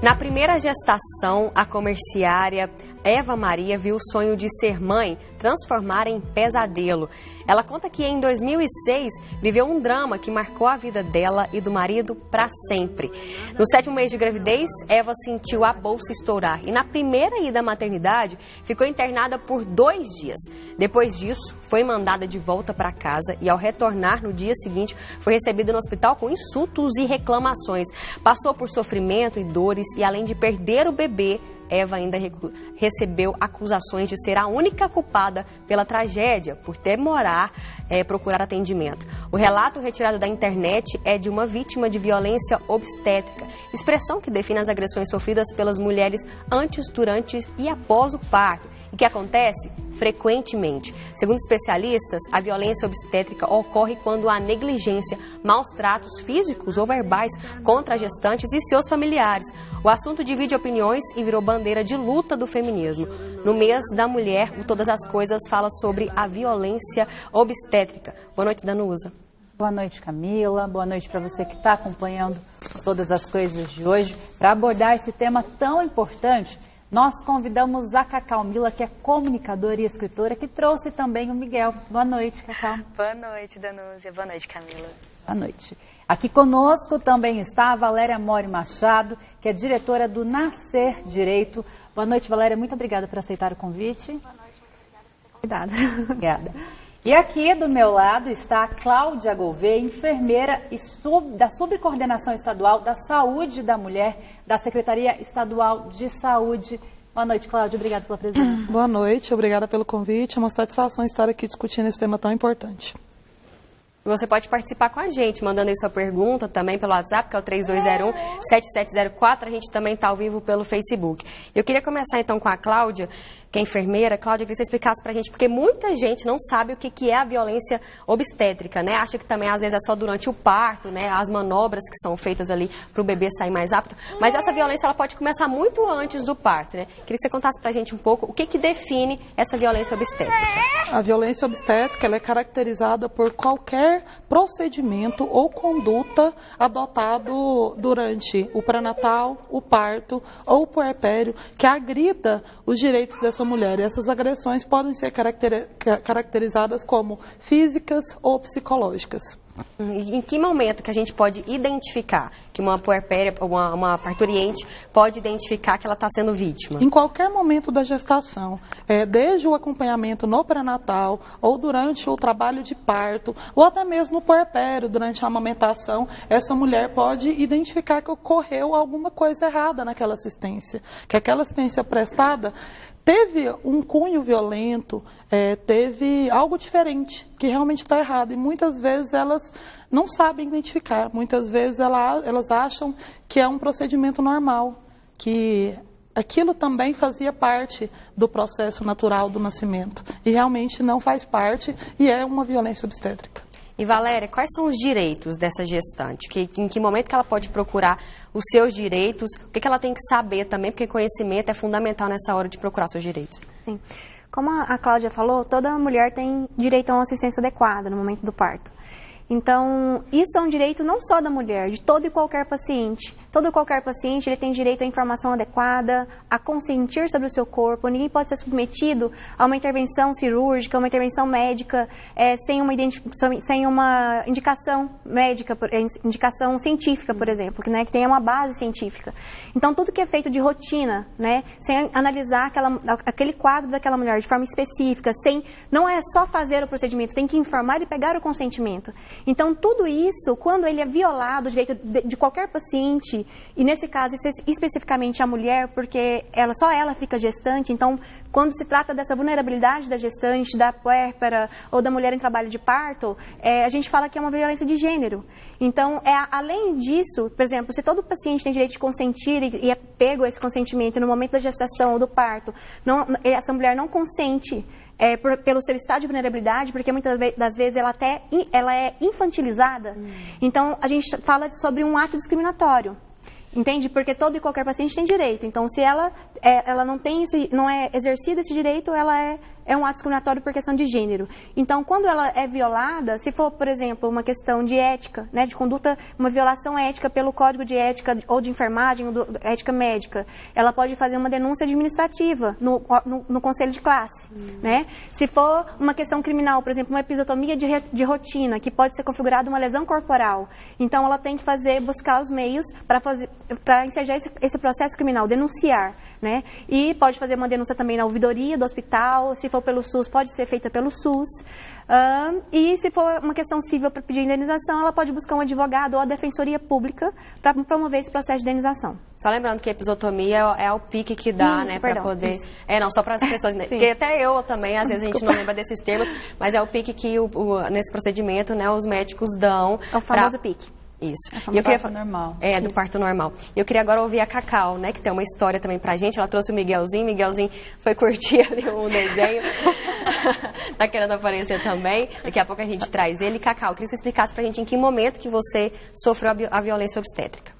Na primeira gestação, a comerciária Eva Maria viu o sonho de ser mãe transformar em pesadelo. Ela conta que em 2006 viveu um drama que marcou a vida dela e do marido para sempre. No 7º mês de gravidez, Eva sentiu a bolsa estourar e na primeira ida à maternidade ficou internada por 2 dias. Depois disso, foi mandada de volta para casa e ao retornar no dia seguinte foi recebida no hospital com insultos e reclamações. Passou por sofrimento e dores e além de perder o bebê, Eva ainda recebeu acusações de ser a única culpada pela tragédia, por demorar procurar atendimento. O relato retirado da internet é de uma vítima de violência obstétrica, expressão que define as agressões sofridas pelas mulheres antes, durante e após o parto, e que acontece frequentemente. Segundo especialistas, a violência obstétrica ocorre quando há negligência, maus tratos físicos ou verbais contra as gestantes e seus familiares. O assunto divide opiniões e virou bandeira de luta do feminismo. No mês da mulher, o Todas as Coisas fala sobre a violência obstétrica. Boa noite, Danusa. Boa noite, Camila. Boa noite para você que está acompanhando Todas as Coisas de hoje. Para abordar esse tema tão importante, nós convidamos a Cacau Mila, que é comunicadora e escritora, que trouxe também o Miguel. Boa noite, Cacau. Boa noite, Danúzia. Boa noite, Camila. Boa noite. Aqui conosco também está a Valéria Mori Machado, que é diretora do Nascer Direito. Boa noite, Valéria. Muito obrigada por aceitar o convite. Boa noite, muito obrigada por ter convidado. Obrigada. E aqui do meu lado está a Cláudia Gouveia, enfermeira e da Subcoordenação Estadual da Saúde da Mulher, da Secretaria Estadual de Saúde. Boa noite, Cláudia. Obrigada pela presença. Boa noite, obrigada pelo convite. É uma satisfação estar aqui discutindo esse tema tão importante. Você pode participar com a gente, mandando aí sua pergunta também pelo WhatsApp, que é o 3201-7704. A gente também está ao vivo pelo Facebook. Eu queria começar então com a Cláudia, que é enfermeira. Cláudia, eu queria que você explicasse para a gente, porque muita gente não sabe o que é a violência obstétrica, né? Acha que também às vezes é só durante o parto, né? As manobras que são feitas ali para o bebê sair mais rápido. Mas essa violência ela pode começar muito antes do parto, né? Queria que você contasse para a gente um pouco o que define essa violência obstétrica. A violência obstétrica ela é caracterizada por qualquer procedimento ou conduta adotado durante o pré-natal, o parto ou o puerpério que agrida os direitos dessa mulher. E essas agressões podem ser caracterizadas como físicas ou psicológicas. Em que momento que a gente pode identificar que uma puerpéria, uma parturiente, pode identificar que ela está sendo vítima? Em qualquer momento da gestação, desde o acompanhamento no pré-natal, ou durante o trabalho de parto, ou até mesmo no puerpério, durante a amamentação, essa mulher pode identificar que ocorreu alguma coisa errada naquela assistência, que aquela assistência prestada teve um cunho violento, teve algo diferente, que realmente está errado. E muitas vezes elas não sabem identificar. Muitas vezes elas acham que é um procedimento normal, que aquilo também fazia parte do processo natural do nascimento. E realmente não faz parte e é uma violência obstétrica. E Valéria, quais são os direitos dessa gestante? Em que momento que ela pode procurar os seus direitos? O que ela tem que saber também? Porque conhecimento é fundamental nessa hora de procurar seus direitos. Sim. Como a Cláudia falou, toda mulher tem direito a uma assistência adequada no momento do parto. Então, isso é um direito não só da mulher, de todo e qualquer paciente. Todo e qualquer paciente ele tem direito à informação adequada, a consentir sobre o seu corpo. Ninguém pode ser submetido a uma intervenção cirúrgica, uma intervenção médica, sem uma indicação médica, indicação científica, por exemplo, que tenha uma base científica. Então, tudo que é feito de rotina, né, sem analisar aquele quadro daquela mulher de forma específica, não é só fazer o procedimento, tem que informar e pegar o consentimento. Então, tudo isso, quando ele é violado, o direito de qualquer paciente, e nesse caso, isso é especificamente a mulher, porque só ela fica gestante, então, quando se trata dessa vulnerabilidade da gestante, da puérpera ou da mulher em trabalho de parto, a gente fala que é uma violência de gênero. Então, além disso, por exemplo, se todo paciente tem direito de consentir e é pego esse consentimento no momento da gestação ou do parto, essa mulher não consente, pelo seu estado de vulnerabilidade, porque muitas das vezes ela é infantilizada. Então, a gente fala sobre um ato discriminatório. Entende? Porque todo e qualquer paciente tem direito. Então, se ela não é exercido esse direito, ela é é um ato discriminatório por questão de gênero. Então, quando ela é violada, se for, por exemplo, uma questão de ética, né, de conduta, uma violação ética pelo Código de Ética ou de Enfermagem, ou ética médica, ela pode fazer uma denúncia administrativa no Conselho de Classe. Né? Se for uma questão criminal, por exemplo, uma episiotomia de rotina, que pode ser configurada uma lesão corporal, então ela tem que buscar os meios para ensejar esse processo criminal, denunciar. Né? E pode fazer uma denúncia também na ouvidoria do hospital, se for pelo SUS, pode ser feita pelo SUS. E se for uma questão civil para pedir indenização, ela pode buscar um advogado ou a defensoria pública para promover esse processo de indenização. Só lembrando que a episiotomia é o pique que dá, né, para poder... Isso. Não, só para as pessoas... Porque até eu também, às vezes a gente não lembra desses termos, mas é o pique que nesse procedimento, né, os médicos dão... É o famoso pique. Isso. Do parto normal. Do parto normal. E eu queria agora ouvir a Cacau, né, que tem uma história também pra gente. Ela trouxe o Miguelzinho. Miguelzinho foi curtir ali um desenho. Tá querendo aparecer também. Daqui a pouco a gente traz ele. Cacau, queria que você explicasse pra gente em que momento que você sofreu a violência obstétrica.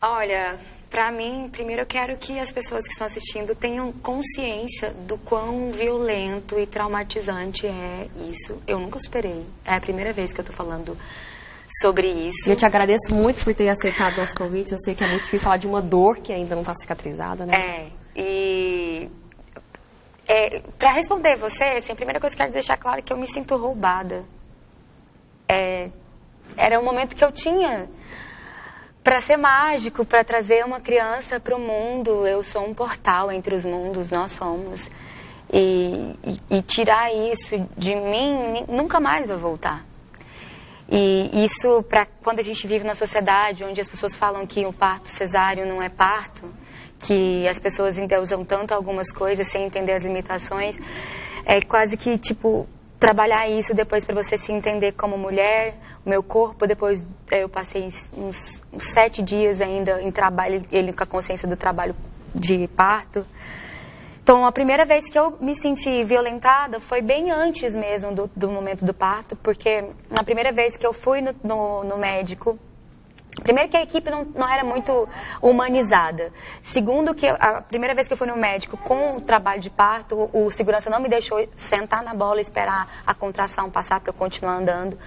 Olha, pra mim, primeiro eu quero que as pessoas que estão assistindo tenham consciência do quão violento e traumatizante é isso. Eu nunca superei. É a primeira vez que eu tô falando sobre isso. E eu te agradeço muito por ter aceitado o nosso convite. Eu sei que é muito difícil falar de uma dor que ainda não está cicatrizada, né? Para responder você, assim, a primeira coisa que eu quero deixar claro é que eu me sinto roubada. Era um momento que eu tinha para ser mágico, para trazer uma criança para o mundo. Eu sou um portal entre os mundos, nós somos. E tirar isso de mim nunca mais vai voltar. E isso, para quando a gente vive na sociedade onde as pessoas falam que o parto cesáreo não é parto, que as pessoas endeusam tanto algumas coisas sem entender as limitações, é quase que, tipo, trabalhar isso depois para você se entender como mulher. O meu corpo, depois eu passei uns 7 dias ainda em trabalho, ele com a consciência do trabalho de parto. Então, a primeira vez que eu me senti violentada foi bem antes mesmo do momento do parto, porque na primeira vez que eu fui no médico, primeiro que a equipe não era muito humanizada. Segundo que a primeira vez que eu fui no médico com o trabalho de parto, o segurança não me deixou sentar na bola e esperar a contração passar para eu continuar andando.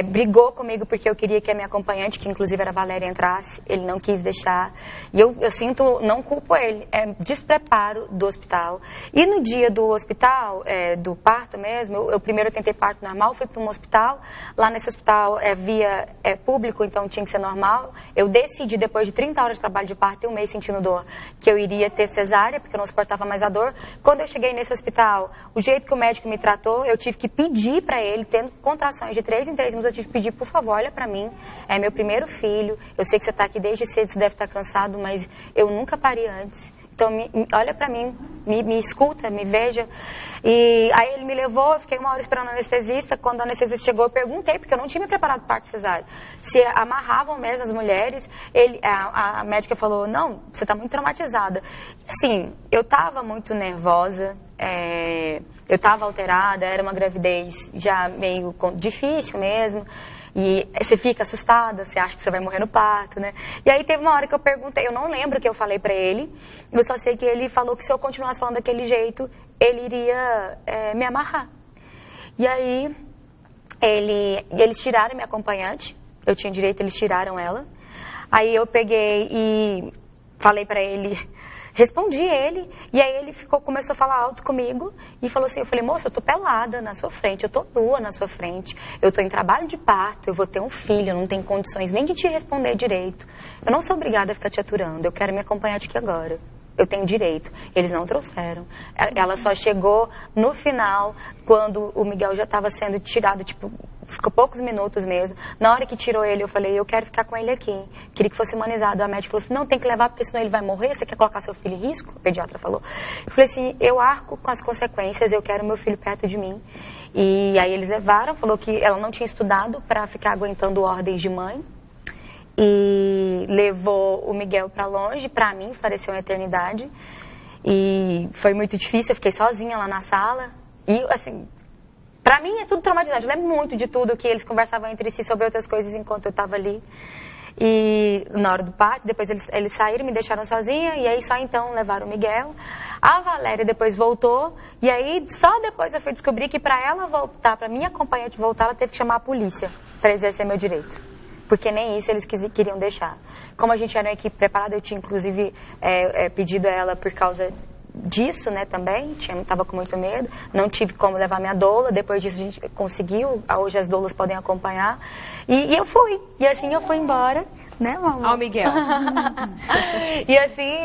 Brigou comigo porque eu queria que a minha acompanhante, que inclusive era a Valéria, entrasse. Ele não quis deixar. E eu sinto, não culpo ele, é despreparo do hospital. E no dia do hospital, do parto mesmo, eu primeiro tentei parto normal, fui para um hospital. Lá nesse hospital via público, então tinha que ser normal. Eu decidi, depois de 30 horas de trabalho de parto e um mês sentindo dor, que eu iria ter cesárea, porque eu não suportava mais a dor. Quando eu cheguei nesse hospital, o jeito que o médico me tratou, eu tive que pedir para ele, tendo contrações de 3 em 3 minutos, eu tive que pedir, por favor, olha para mim, é meu primeiro filho, eu sei que você está aqui desde cedo, você deve estar cansado, mas eu nunca parei antes. Então, olha pra mim, me escuta, me veja. E aí ele me levou, eu fiquei 1 hora esperando o anestesista. Quando o anestesista chegou, eu perguntei, porque eu não tinha me preparado para o parto cesáreo, se amarravam mesmo as mulheres. A médica falou, não, você está muito traumatizada. Assim, eu estava muito nervosa, eu estava alterada, era uma gravidez já meio difícil mesmo. E você fica assustada, você acha que você vai morrer no parto, né? E aí teve uma hora que eu perguntei, eu não lembro o que eu falei pra ele, eu só sei que ele falou que se eu continuasse falando daquele jeito, ele iria me amarrar. E aí, eles tiraram minha acompanhante, eu tinha direito, eles tiraram ela. Aí eu peguei e falei pra ele... Respondi ele, e aí ele começou a falar alto comigo e falou assim, eu falei, moça, eu tô pelada na sua frente, eu tô nua na sua frente, eu tô em trabalho de parto, eu vou ter um filho, eu não tenho condições nem de te responder direito. Eu não sou obrigada a ficar te aturando, eu quero me acompanhar aqui agora. Eu tenho direito. Eles não trouxeram. Ela só chegou no final, quando o Miguel já estava sendo tirado, tipo, ficou poucos minutos mesmo. Na hora que tirou ele, eu falei, eu quero ficar com ele aqui. Queria que fosse humanizado. A médica falou assim, não, tem que levar, porque senão ele vai morrer. Você quer colocar seu filho em risco? O pediatra falou. Eu falei assim, eu arco com as consequências, eu quero meu filho perto de mim. E aí eles levaram, falou que ela não tinha estudado para ficar aguentando ordens de mãe. E levou o Miguel para longe, para mim pareceu uma eternidade, e foi muito difícil, eu fiquei sozinha lá na sala, e assim, para mim é tudo traumatizante, eu lembro muito de tudo que eles conversavam entre si sobre outras coisas enquanto eu estava ali, E na hora do parto, depois eles saíram, me deixaram sozinha, e aí só então levaram o Miguel. A Valéria depois voltou, e aí só depois eu fui descobrir que para ela voltar, para minha acompanhante voltar, ela teve que chamar a polícia para exercer meu direito. Porque nem isso eles queriam deixar. Como a gente era uma equipe preparada, eu tinha inclusive pedido a ela por causa disso, né, também, estava com muito medo, não tive como levar minha doula, depois disso a gente conseguiu, hoje as doulas podem acompanhar, e eu fui, e assim eu fui embora, né, mamãe? Ó, Miguel. E assim,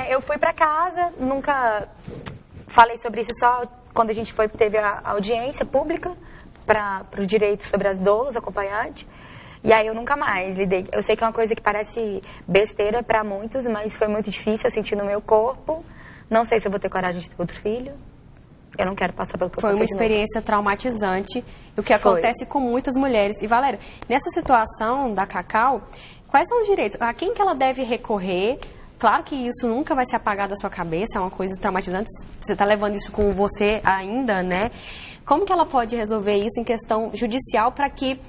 eu fui pra casa, nunca falei sobre isso, só quando a gente teve a audiência pública para o direito sobre as doulas, acompanhante. E aí eu nunca mais lidei. Eu sei que é uma coisa que parece besteira para muitos, mas foi muito difícil, eu senti no meu corpo. Não sei se eu vou ter coragem de ter outro filho. Eu não quero passar pelo que eu passei. Foi uma experiência traumatizante, o que acontece com muitas mulheres. E, Valéria, nessa situação da Cacau, quais são os direitos? A quem que ela deve recorrer? Claro que isso nunca vai ser apagado da sua cabeça, é uma coisa traumatizante. Você está levando isso com você ainda, né? Como que ela pode resolver isso em questão judicial para que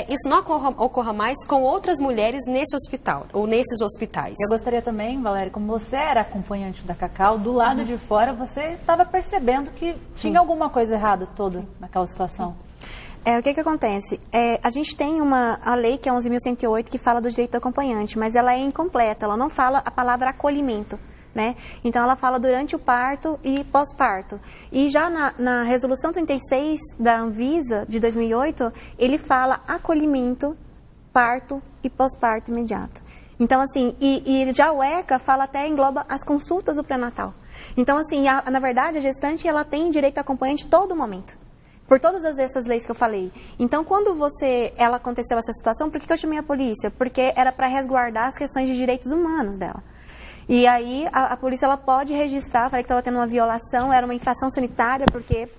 isso não ocorra mais com outras mulheres nesse hospital ou nesses hospitais? Eu gostaria também, Valéria, como você era acompanhante da Cacau, do lado de fora você estava percebendo que tinha alguma coisa errada toda naquela situação. O que acontece? A gente tem a lei que é 11.108 que fala do direito do acompanhante, mas ela é incompleta, ela não fala a palavra acolhimento, né? Então ela fala durante o parto e pós-parto. E já na resolução 36 da Anvisa de 2008, ele fala acolhimento, parto e pós-parto imediato. Então assim, e já o ECA fala até, engloba as consultas do pré-natal. Então assim, na verdade a gestante ela tem direito a acompanhante todo momento. Por todas essas leis que eu falei. Então, quando ela aconteceu essa situação, por que eu chamei a polícia? Porque era para resguardar as questões de direitos humanos dela. E aí, a polícia ela pode registrar, falei que estava tendo uma violação, era uma infração sanitária, porque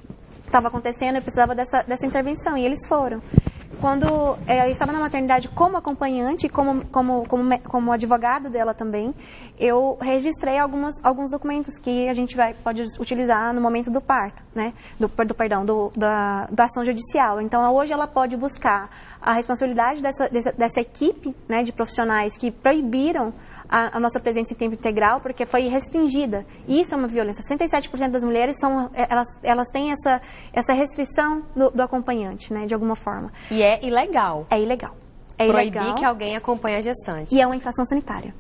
estava acontecendo e precisava dessa intervenção. E eles foram. Quando eu estava na maternidade como acompanhante, como advogado dela também, eu registrei alguns documentos que a gente pode utilizar no momento do parto, né? Da ação judicial. Então, hoje ela pode buscar a responsabilidade dessa equipe, né, de profissionais que proibiram a nossa presença em tempo integral, porque foi restringida. E isso é uma violência. 67% das mulheres elas têm essa restrição do acompanhante, né, de alguma forma. E é ilegal. É ilegal. Proibir que alguém acompanhe a gestante. E é uma infração sanitária.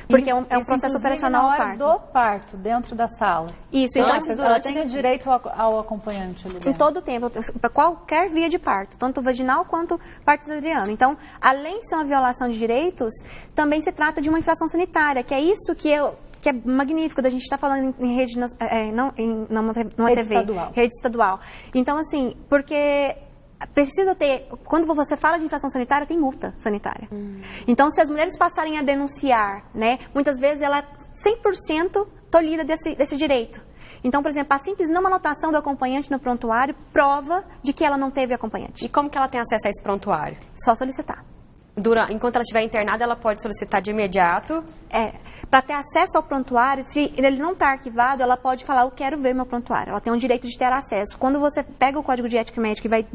Porque é um processo operacional ao parto. Do parto, dentro da sala. Isso. Antes, ela tem o direito ao acompanhante ali dentro. Em todo o tempo, para qualquer via de parto, tanto vaginal quanto parto cesariano. Então, além de ser uma violação de direitos, também se trata de uma infração sanitária, que é isso que é magnífico da gente estar falando em rede, numa rede TV, estadual. Rede estadual. Então, assim, porque precisa ter, quando você fala de infração sanitária, tem multa sanitária. Então, se as mulheres passarem a denunciar, né, muitas vezes ela é 100% tolhida desse direito. Então, por exemplo, a simples não anotação do acompanhante no prontuário prova de que ela não teve acompanhante. E como que ela tem acesso a esse prontuário? Só solicitar. Enquanto ela estiver internada, ela pode solicitar de imediato? Para ter acesso ao prontuário, se ele não está arquivado, ela pode falar, eu quero ver meu prontuário. Ela tem o direito de ter acesso. Quando você pega o Código de Ética Médica e vai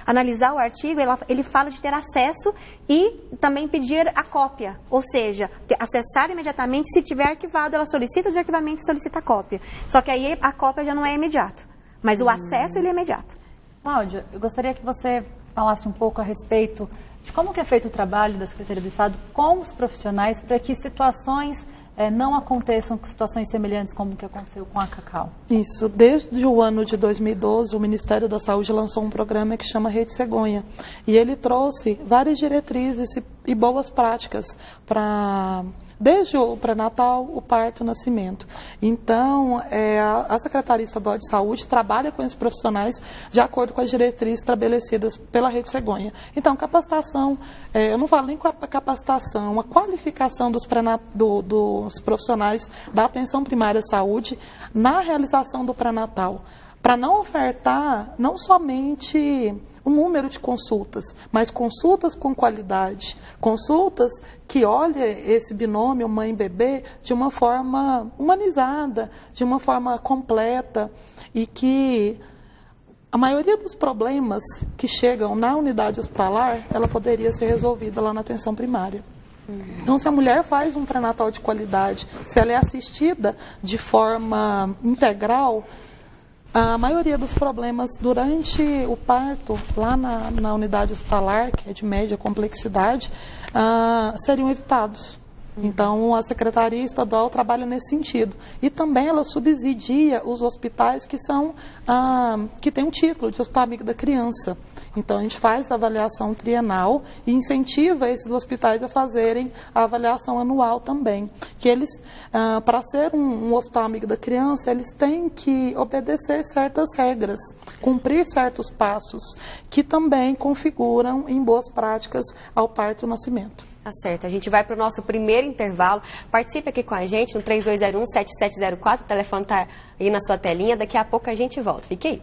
analisar o artigo, ele fala de ter acesso e também pedir a cópia. Ou seja, acessar imediatamente. Se tiver arquivado, ela solicita o desarquivamento e solicita a cópia. Só que aí a cópia já não é imediato. Mas o acesso, ele é imediato. Cláudia, eu gostaria que você falasse um pouco a respeito de como que é feito o trabalho da Secretaria do Estado com os profissionais para que situações não aconteçam, situações semelhantes como o que aconteceu com a Cacau. Isso, desde o ano de 2012, o Ministério da Saúde lançou um programa que chama Rede Cegonha, e ele trouxe várias diretrizes e boas práticas para desde o pré-natal, o parto e o nascimento. Então, a Secretaria Estadual de Saúde trabalha com esses profissionais de acordo com as diretrizes estabelecidas pela Rede Cegonha. Então, capacitação, eu não falo nem com a capacitação, a qualificação dos profissionais da atenção primária à saúde na realização do pré-natal, para não ofertar não somente o número de consultas, mas consultas com qualidade, consultas que olhem esse binômio mãe-bebê de uma forma humanizada, de uma forma completa e que A maioria dos problemas que chegam na unidade hospitalar, ela poderia ser resolvida lá na atenção primária. Então, se a mulher faz um pré-natal de qualidade, se ela é assistida de forma integral, a maioria dos problemas durante o parto, lá na unidade hospitalar, que é de média complexidade, seriam evitados. Então, a Secretaria Estadual trabalha nesse sentido. E também ela subsidia os hospitais que têm um título de Hospital Amigo da Criança. Então, a gente faz a avaliação trienal e incentiva esses hospitais a fazerem a avaliação anual também. Que eles, para ser um Hospital Amigo da Criança, eles têm que obedecer certas regras, cumprir certos passos, que também configuram em boas práticas ao parto e ao nascimento. Tá certo, a gente vai para o nosso primeiro intervalo. Participe aqui com a gente no 3201-7704, o telefone está aí na sua telinha. Daqui a pouco a gente volta. Fique aí.